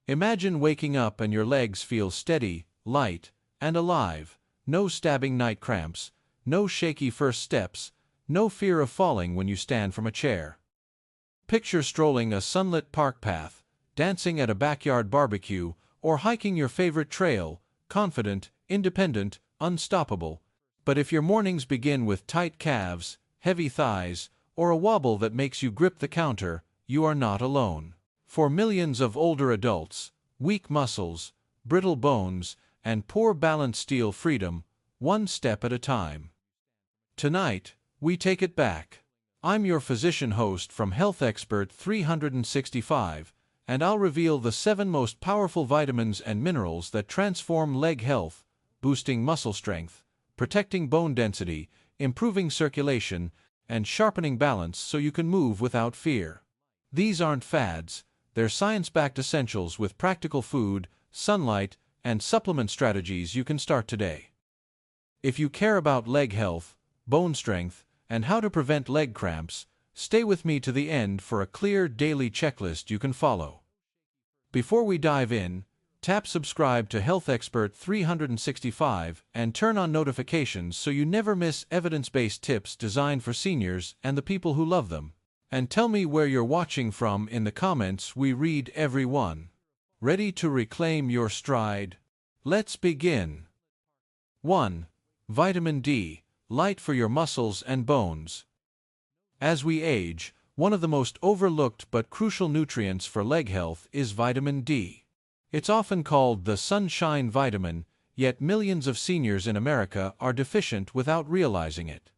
Imagine waking up and your legs feel steady, light, and alive. No stabbing night cramps, no shaky first steps, no fear of falling when you stand from a chair. Picture strolling a sunlit park path, dancing at a backyard barbecue, or hiking your favorite trail, confident, independent, unstoppable. But if your mornings begin with tight calves, heavy thighs, or a wobble that makes you grip the counter, you are not alone. For millions of older adults, weak muscles, brittle bones, and poor balance steal freedom, one step at a time. Tonight, we take it back. I'm your physician host from Health Expert 365, and I'll reveal the 7 most powerful vitamins and minerals that transform leg health, boosting muscle strength, protecting bone density, improving circulation, and sharpening balance so you can move without fear. These aren't fads, they're science-backed essentials with practical food, sunlight, and supplement strategies you can start today. If you care about leg health, bone strength, and how to prevent leg cramps, stay with me to the end for a clear daily checklist you can follow. Before we dive in, tap subscribe to Health Expert 365 and turn on notifications so you never miss evidence-based tips designed for seniors and the people who love them. And tell me where you're watching from in the comments, we read every one. Ready to reclaim your stride? Let's begin. 1. Vitamin D, light for your muscles and bones. As we age, one of the most overlooked but crucial nutrients for leg health is vitamin D. It's often called the sunshine vitamin, yet millions of seniors in America are deficient without realizing it.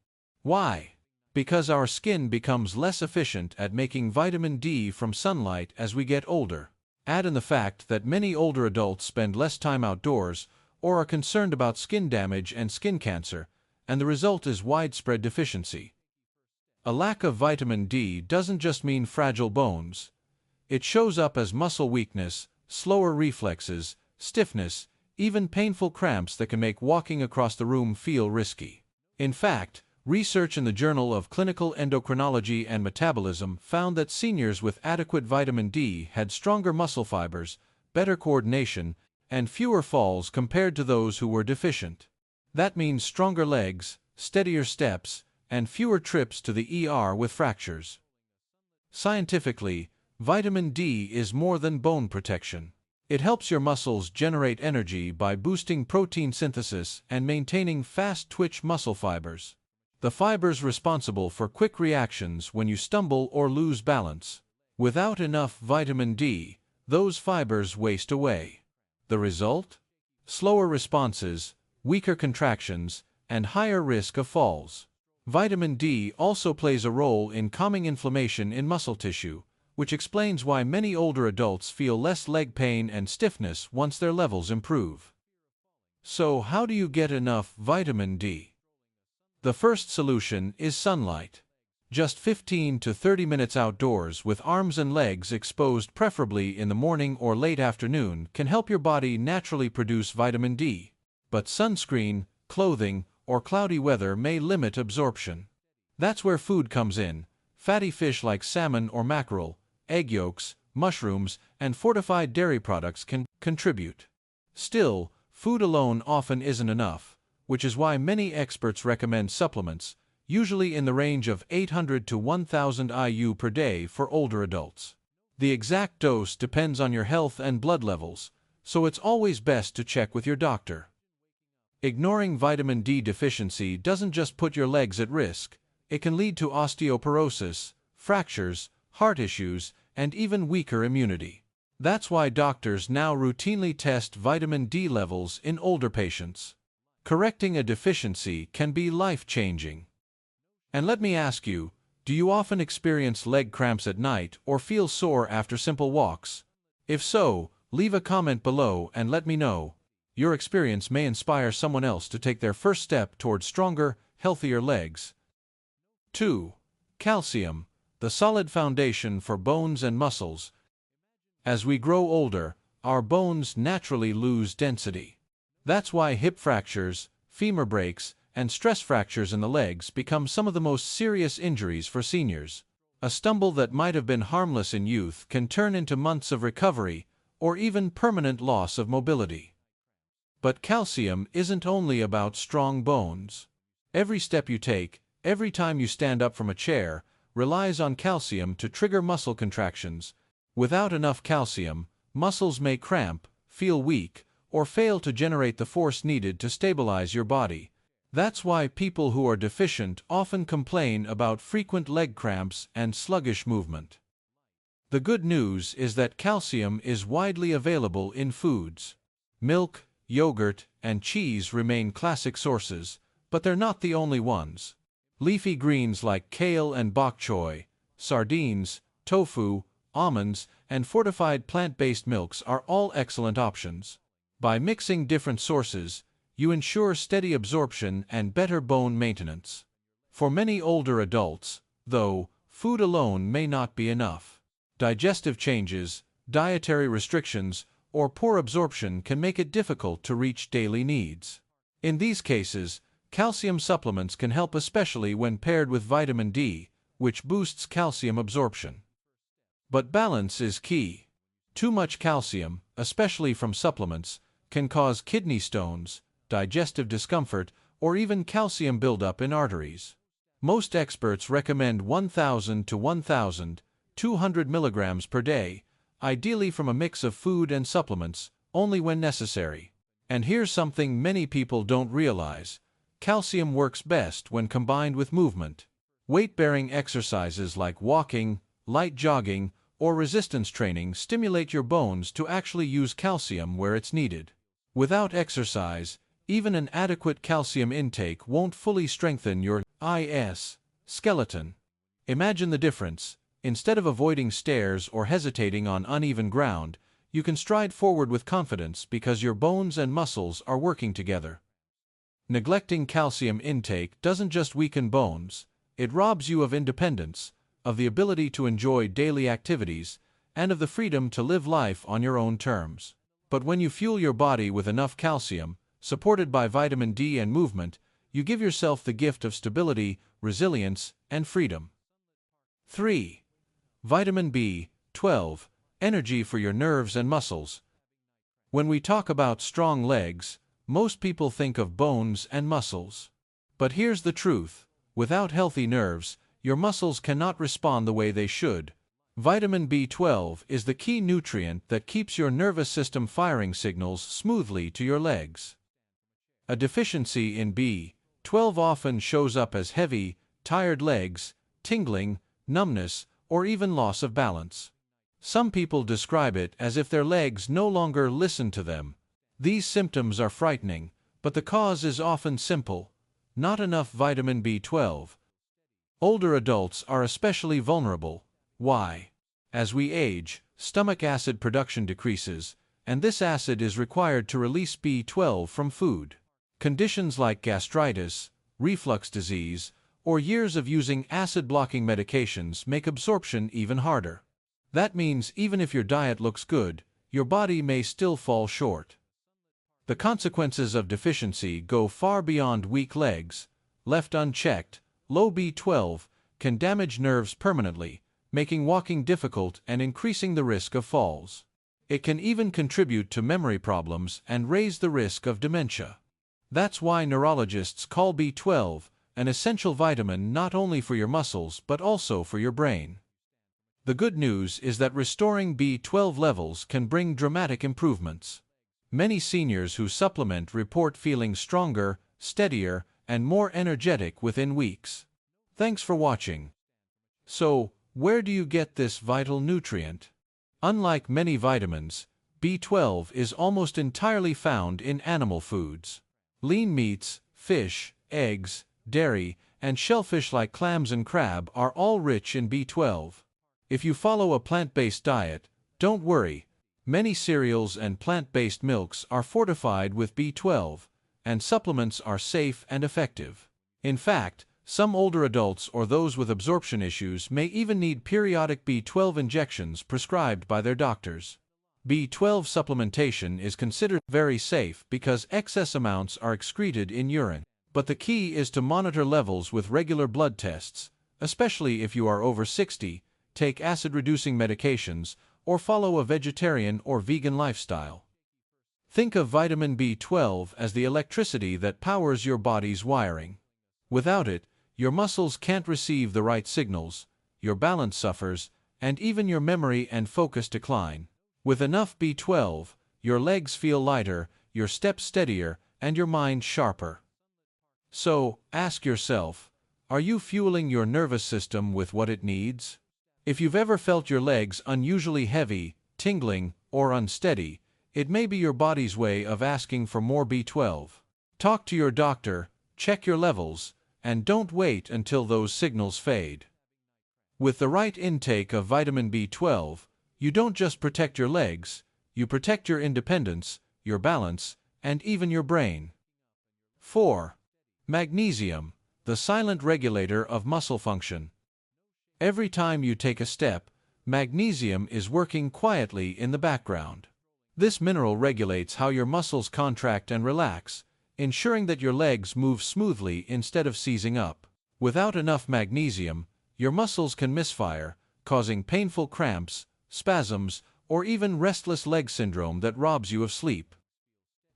Why? Because our skin becomes less efficient at making vitamin D from sunlight as we get older. Add in the fact that many older adults spend less time outdoors or are concerned about skin damage and skin cancer, and the result is widespread deficiency. A lack of vitamin D doesn't just mean fragile bones. It shows up as muscle weakness, slower reflexes, stiffness, even painful cramps that can make walking across the room feel risky. In fact, research in the Journal of Clinical Endocrinology and Metabolism found that seniors with adequate vitamin D had stronger muscle fibers, better coordination, and fewer falls compared to those who were deficient. That means stronger legs, steadier steps, and fewer trips to the ER with fractures. Scientifically, vitamin D is more than bone protection. It helps your muscles generate energy by boosting protein synthesis and maintaining fast-twitch muscle fibers. The fibers responsible for quick reactions when you stumble or lose balance. Without enough vitamin D, those fibers waste away. The result? Slower responses, weaker contractions, and higher risk of falls. Vitamin D also plays a role in calming inflammation in muscle tissue, which explains why many older adults feel less leg pain and stiffness once their levels improve. So, how do you get enough vitamin D? The first solution is sunlight. Just 15 to 30 minutes outdoors with arms and legs exposed, preferably in the morning or late afternoon, can help your body naturally produce vitamin D. But sunscreen, clothing, or cloudy weather may limit absorption. That's where food comes in. Fatty fish like salmon or mackerel, egg yolks, mushrooms, and fortified dairy products can contribute. Still, food alone often isn't enough, which is why many experts recommend supplements, usually in the range of 800 to 1,000 IU per day for older adults. The exact dose depends on your health and blood levels, so it's always best to check with your doctor. Ignoring vitamin D deficiency doesn't just put your legs at risk, it can lead to osteoporosis, fractures, heart issues, and even weaker immunity. That's why doctors now routinely test vitamin D levels in older patients. Correcting a deficiency can be life-changing. And let me ask you, do you often experience leg cramps at night or feel sore after simple walks? If so, leave a comment below and let me know. Your experience may inspire someone else to take their first step towards stronger, healthier legs. 2. Calcium, the solid foundation for bones and muscles. As we grow older, our bones naturally lose density. That's why hip fractures, femur breaks, and stress fractures in the legs become some of the most serious injuries for seniors. A stumble that might have been harmless in youth can turn into months of recovery, or even permanent loss of mobility. But calcium isn't only about strong bones. Every step you take, every time you stand up from a chair, relies on calcium to trigger muscle contractions. Without enough calcium, muscles may cramp, feel weak, or fail to generate the force needed to stabilize your body. That's why people who are deficient often complain about frequent leg cramps and sluggish movement. The good news is that calcium is widely available in foods. Milk, yogurt, and cheese remain classic sources, but they're not the only ones. Leafy greens like kale and bok choy, sardines, tofu, almonds, and fortified plant-based milks are all excellent options. By mixing different sources, you ensure steady absorption and better bone maintenance. For many older adults, though, food alone may not be enough. Digestive changes, dietary restrictions, or poor absorption can make it difficult to reach daily needs. In these cases, calcium supplements can help, especially when paired with vitamin D, which boosts calcium absorption. But balance is key. Too much calcium, especially from supplements, can cause kidney stones, digestive discomfort, or even calcium buildup in arteries. Most experts recommend 1,000 to 1,200 milligrams per day, ideally from a mix of food and supplements, only when necessary. And here's something many people don't realize. Calcium works best when combined with movement. Weight-bearing exercises like walking, light jogging, or resistance training stimulate your bones to actually use calcium where it's needed. Without exercise, even an adequate calcium intake won't fully strengthen your skeleton. Imagine the difference. Instead of avoiding stairs or hesitating on uneven ground, you can stride forward with confidence because your bones and muscles are working together. Neglecting calcium intake doesn't just weaken bones, it robs you of independence, of the ability to enjoy daily activities, and of the freedom to live life on your own terms. But when you fuel your body with enough calcium, supported by vitamin D and movement, you give yourself the gift of stability, resilience, and freedom. 3. Vitamin B12, energy for your nerves and muscles. When we talk about strong legs, most people think of bones and muscles. But here's the truth: without healthy nerves, your muscles cannot respond the way they should. Vitamin B12 is the key nutrient that keeps your nervous system firing signals smoothly to your legs. A deficiency in B12 often shows up as heavy, tired legs, tingling, numbness, or even loss of balance. Some people describe it as if their legs no longer listen to them. These symptoms are frightening, but the cause is often simple: not enough vitamin B12. Older adults are especially vulnerable. Why? As we age, stomach acid production decreases, and this acid is required to release B12 from food. Conditions like gastritis, reflux disease, or years of using acid-blocking medications make absorption even harder. That means even if your diet looks good, your body may still fall short. The consequences of deficiency go far beyond weak legs. Left unchecked, low B12 can damage nerves permanently, making walking difficult and increasing the risk of falls. It can even contribute to memory problems and raise the risk of dementia. That's why neurologists call B12 an essential vitamin not only for your muscles but also for your brain. The good news is that restoring B12 levels can bring dramatic improvements. Many seniors who supplement report feeling stronger, steadier, and more energetic within weeks. Thanks for watching. So, where do you get this vital nutrient? Unlike many vitamins, B12 is almost entirely found in animal foods. Lean meats, fish, eggs, dairy, and shellfish like clams and crab are all rich in B12. If you follow a plant-based diet, don't worry. Many cereals and plant-based milks are fortified with B12, and supplements are safe and effective. In fact, some older adults or those with absorption issues may even need periodic B12 injections prescribed by their doctors. B12 supplementation is considered very safe because excess amounts are excreted in urine. But the key is to monitor levels with regular blood tests, especially if you are over 60, take acid-reducing medications, or follow a vegetarian or vegan lifestyle. Think of vitamin B12 as the electricity that powers your body's wiring. Without it, your muscles can't receive the right signals, your balance suffers, and even your memory and focus decline. With enough B12, your legs feel lighter, your steps steadier, and your mind sharper. So, ask yourself, are you fueling your nervous system with what it needs? If you've ever felt your legs unusually heavy, tingling, or unsteady, it may be your body's way of asking for more B12. Talk to your doctor, check your levels, and don't wait until those signals fade. With the right intake of vitamin B12, you don't just protect your legs, you protect your independence, your balance, and even your brain. 4. Magnesium, the silent regulator of muscle function. Every time you take a step, magnesium is working quietly in the background. This mineral regulates how your muscles contract and relax, ensuring that your legs move smoothly instead of seizing up. Without enough magnesium, your muscles can misfire, causing painful cramps, spasms, or even restless leg syndrome that robs you of sleep.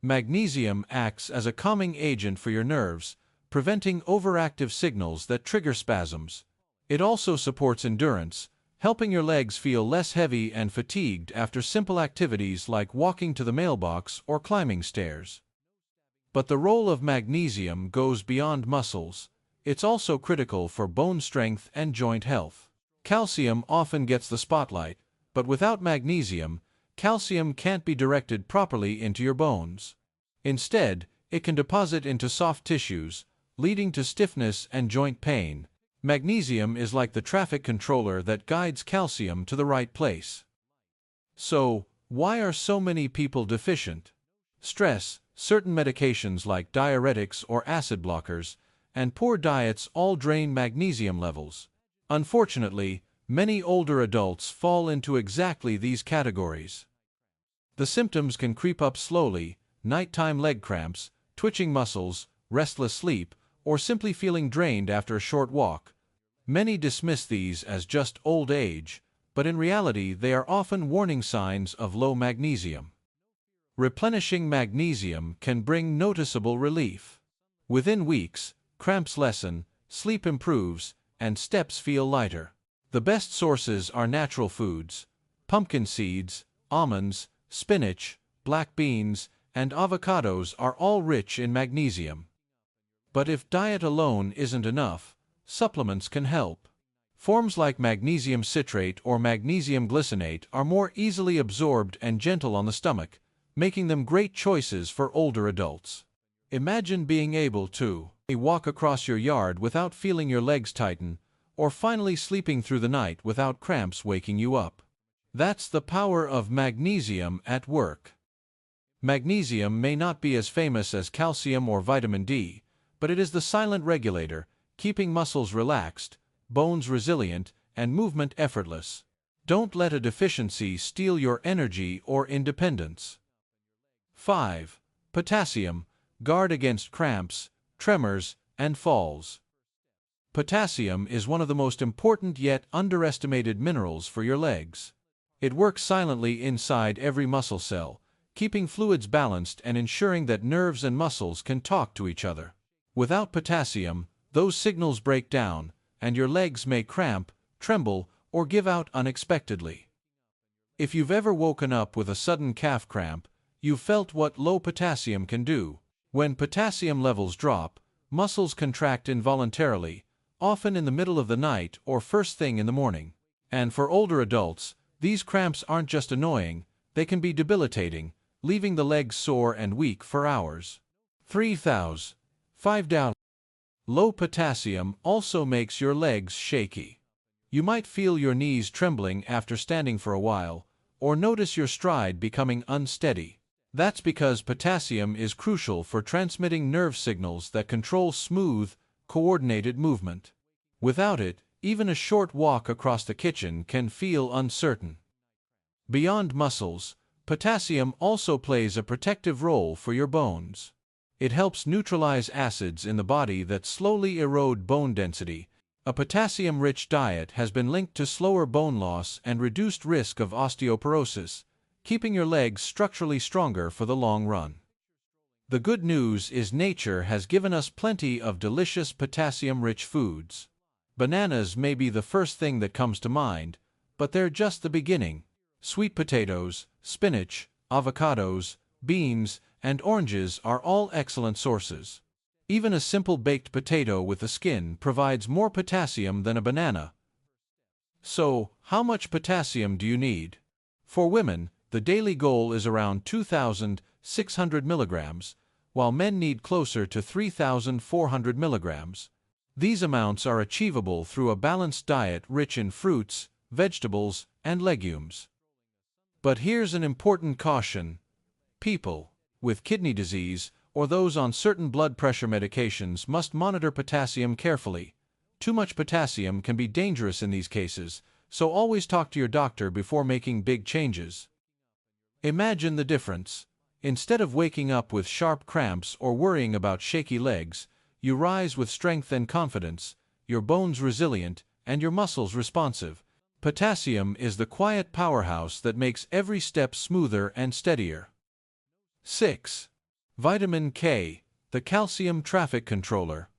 Magnesium acts as a calming agent for your nerves, preventing overactive signals that trigger spasms. It also supports endurance, helping your legs feel less heavy and fatigued after simple activities like walking to the mailbox or climbing stairs. But the role of magnesium goes beyond muscles. It's also critical for bone strength and joint health. Calcium often gets the spotlight, but without magnesium, calcium can't be directed properly into your bones. Instead, it can deposit into soft tissues, leading to stiffness and joint pain. Magnesium is like the traffic controller that guides calcium to the right place. So, why are so many people deficient? Stress, certain medications like diuretics or acid blockers, and poor diets all drain magnesium levels. Unfortunately, many older adults fall into exactly these categories. The symptoms can creep up slowly: nighttime leg cramps, twitching muscles, restless sleep, or simply feeling drained after a short walk. Many dismiss these as just old age, but in reality they are often warning signs of low magnesium. Replenishing magnesium can bring noticeable relief. Within weeks, cramps lessen, sleep improves, and steps feel lighter. The best sources are natural foods: pumpkin seeds, almonds, spinach, black beans, and avocados are all rich in magnesium. But if diet alone isn't enough, supplements can help. Forms like magnesium citrate or magnesium glycinate are more easily absorbed and gentle on the stomach, making them great choices for older adults. Imagine being able to walk across your yard without feeling your legs tighten, or finally sleeping through the night without cramps waking you up. That's the power of magnesium at work. Magnesium may not be as famous as calcium or vitamin D, but it is the silent regulator, keeping muscles relaxed, bones resilient, and movement effortless. Don't let a deficiency steal your energy or independence. 5. Potassium, guard against cramps, tremors, and falls. Potassium is one of the most important yet underestimated minerals for your legs. It works silently inside every muscle cell, keeping fluids balanced and ensuring that nerves and muscles can talk to each other. Without potassium, those signals break down, and your legs may cramp, tremble, or give out unexpectedly. If you've ever woken up with a sudden calf cramp, you've felt what low potassium can do. When potassium levels drop, muscles contract involuntarily, often in the middle of the night or first thing in the morning. And for older adults, these cramps aren't just annoying, they can be debilitating, leaving the legs sore and weak for hours. 5. Low potassium also makes your legs shaky. You might feel your knees trembling after standing for a while, or notice your stride becoming unsteady. That's because potassium is crucial for transmitting nerve signals that control smooth, coordinated movement. Without it, even a short walk across the kitchen can feel uncertain. Beyond muscles, potassium also plays a protective role for your bones. It helps neutralize acids in the body that slowly erode bone density, A potassium-rich diet has been linked to slower bone loss and reduced risk of osteoporosis, keeping your legs structurally stronger for the long run. The good news is nature has given us plenty of delicious potassium-rich foods. Bananas may be the first thing that comes to mind, but they're just the beginning. Sweet potatoes, spinach, avocados, beans, and oranges are all excellent sources. Even a simple baked potato with the skin provides more potassium than a banana. So, how much potassium do you need? For women, the daily goal is around 2,600 milligrams, while men need closer to 3,400 milligrams. These amounts are achievable through a balanced diet rich in fruits, vegetables, and legumes. But here's an important caution. People with kidney disease or those on certain blood pressure medications must monitor potassium carefully. Too much potassium can be dangerous in these cases, so always talk to your doctor before making big changes. Imagine the difference. Instead of waking up with sharp cramps or worrying about shaky legs, you rise with strength and confidence, your bones resilient, and your muscles responsive. Potassium is the quiet powerhouse that makes every step smoother and steadier. 6. Vitamin K, the calcium traffic controller.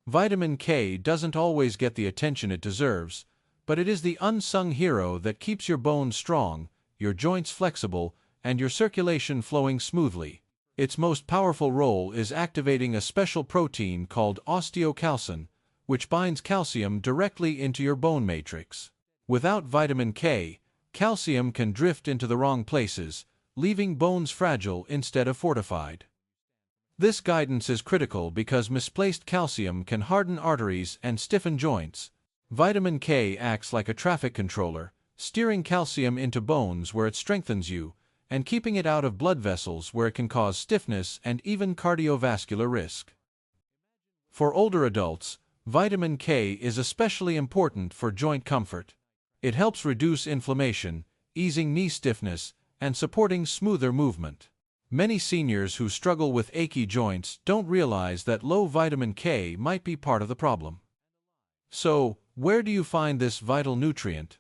Vitamin K doesn't always get the attention it deserves, but it is the unsung hero that keeps your bones strong, your joints flexible, and your circulation flowing smoothly. Its most powerful role is activating a special protein called osteocalcin, which binds calcium directly into your bone matrix. Without vitamin K, calcium can drift into the wrong places, leaving bones fragile instead of fortified. This guidance is critical because misplaced calcium can harden arteries and stiffen joints. Vitamin K acts like a traffic controller, steering calcium into bones where it strengthens you, and keeping it out of blood vessels where it can cause stiffness and even cardiovascular risk. For older adults, vitamin K is especially important for joint comfort. It helps reduce inflammation, easing knee stiffness, and supporting smoother movement. Many seniors who struggle with achy joints don't realize that low vitamin K might be part of the problem. So, where do you find this vital nutrient?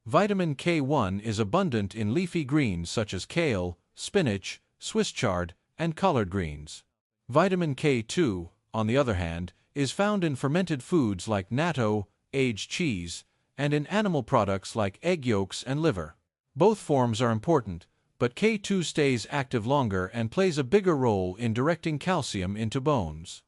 Vitamin K1 is abundant in leafy greens such as kale, spinach, Swiss chard, and collard greens. Vitamin K2, on the other hand, is found in fermented foods like natto, aged cheese, and in animal products like egg yolks and liver. Both forms are important, but K2 stays active longer and plays a bigger role in directing calcium into bones.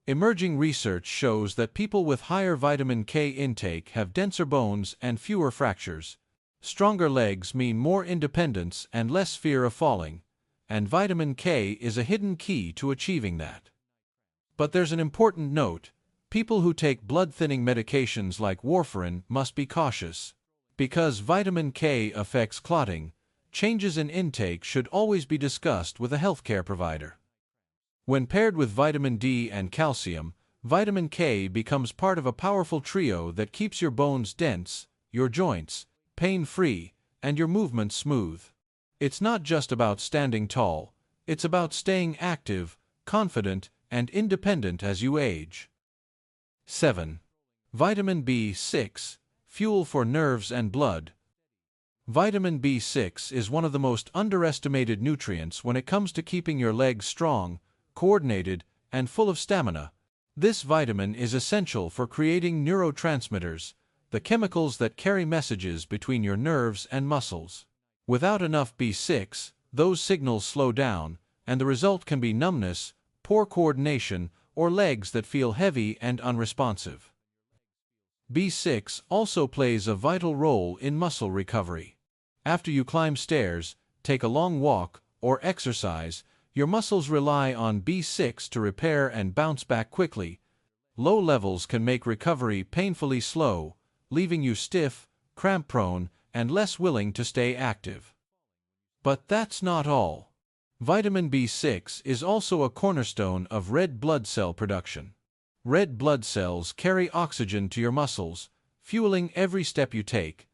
Emerging research shows that people with higher vitamin K intake have denser bones and fewer fractures. Stronger legs mean more independence and less fear of falling, and vitamin K is a hidden key to achieving that. But there's an important note. People who take blood-thinning medications like warfarin must be cautious. Because vitamin K affects clotting, changes in intake should always be discussed with a healthcare provider. When paired with vitamin D and calcium, vitamin K becomes part of a powerful trio that keeps your bones dense, your joints pain-free, and your movements smooth. It's not just about standing tall, it's about staying active, confident, and independent as you age. 7. Vitamin B6, fuel for nerves and blood. Vitamin B6 is one of the most underestimated nutrients when it comes to keeping your legs strong, coordinated, and full of stamina. This vitamin is essential for creating neurotransmitters, the chemicals that carry messages between your nerves and muscles. Without enough B6, those signals slow down, and the result can be numbness, poor coordination, or legs that feel heavy and unresponsive. B6 also plays a vital role in muscle recovery. After you climb stairs, take a long walk, or exercise, your muscles rely on B6 to repair and bounce back quickly. Low levels can make recovery painfully slow, leaving you stiff, cramp-prone, and less willing to stay active. But that's not all. Vitamin B6 is also a cornerstone of red blood cell production. Red blood cells carry oxygen to your muscles, fueling every step you take.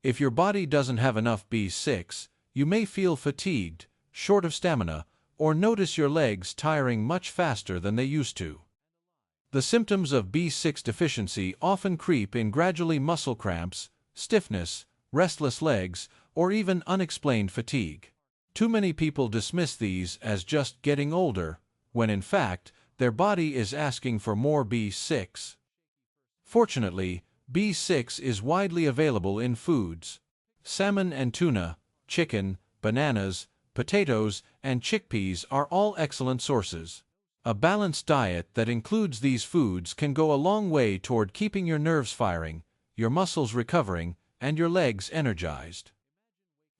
If your body doesn't have enough B6, you may feel fatigued, short of stamina, or notice your legs tiring much faster than they used to. The symptoms of B6 deficiency often creep in gradually: muscle cramps, stiffness, restless legs, or even unexplained fatigue. Too many people dismiss these as just getting older, when in fact, their body is asking for more B6. Fortunately, B6 is widely available in foods. Salmon and tuna, chicken, bananas, potatoes, and chickpeas are all excellent sources. A balanced diet that includes these foods can go a long way toward keeping your nerves firing, your muscles recovering, and your legs energized.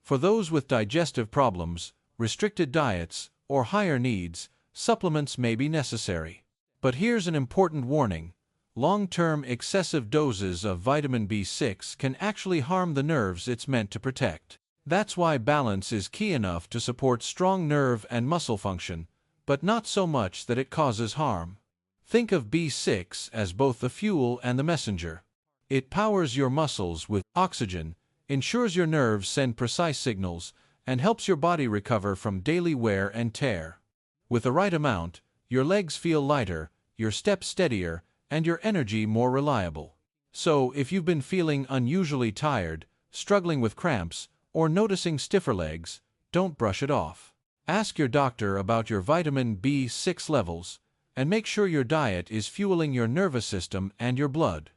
For those with digestive problems, restricted diets, or higher needs, supplements may be necessary. But here's an important warning: long-term excessive doses of vitamin B6 can actually harm the nerves it's meant to protect. That's why balance is key: enough to support strong nerve and muscle function, but not so much that it causes harm. Think of B6 as both the fuel and the messenger. It powers your muscles with oxygen, ensures your nerves send precise signals, and helps your body recover from daily wear and tear. With the right amount, your legs feel lighter, your steps steadier, and your energy more reliable. So, if you've been feeling unusually tired, struggling with cramps, or noticing stiffer legs, don't brush it off. Ask your doctor about your vitamin B6 levels, and make sure your diet is fueling your nervous system and your blood.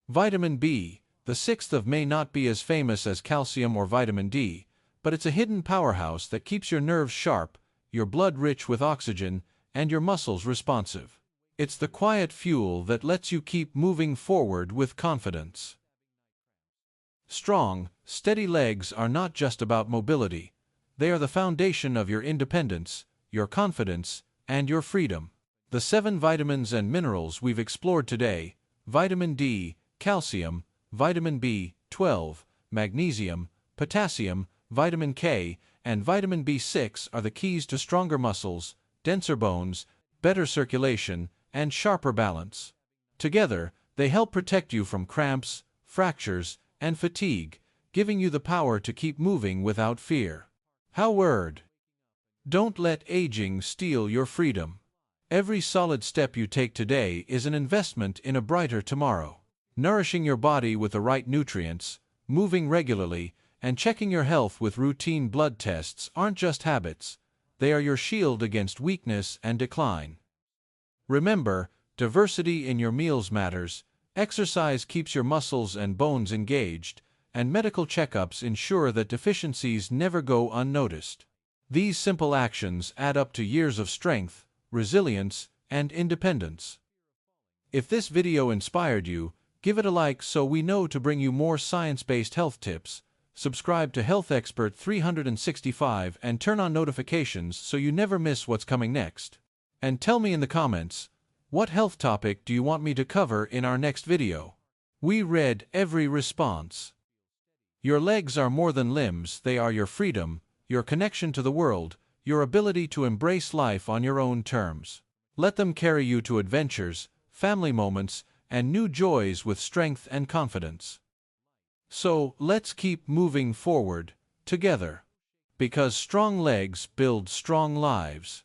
Vitamin B, the sixth of, may not be as famous as calcium or vitamin D, but it's a hidden powerhouse that keeps your nerves sharp, your blood rich with oxygen, and your muscles responsive. It's the quiet fuel that lets you keep moving forward with confidence. Strong, steady legs are not just about mobility. They are the foundation of your independence, your confidence, and your freedom. The 7 vitamins and minerals we've explored today: vitamin D, calcium, vitamin B12, magnesium, potassium, vitamin K, and vitamin B6 are the keys to stronger muscles, denser bones, better circulation, and sharper balance. Together, they help protect you from cramps, fractures, and fatigue, giving you the power to keep moving without fear. Don't let aging steal your freedom. Every solid step you take today is an investment in a brighter tomorrow. Nourishing your body with the right nutrients, moving regularly, and checking your health with routine blood tests aren't just habits. They are your shield against weakness and decline. Remember, diversity in your meals matters, exercise keeps your muscles and bones engaged, and medical checkups ensure that deficiencies never go unnoticed. These simple actions add up to years of strength, resilience, and independence. If this video inspired you, give it a like so we know to bring you more science-based health tips. Subscribe to Health Expert 365 and turn on notifications so you never miss what's coming next. And tell me in the comments, what health topic do you want me to cover in our next video? We read every response. Your legs are more than limbs, they are your freedom, your connection to the world, your ability to embrace life on your own terms. Let them carry you to adventures, family moments, and new joys with strength and confidence. So, let's keep moving forward, together. Because strong legs build strong lives.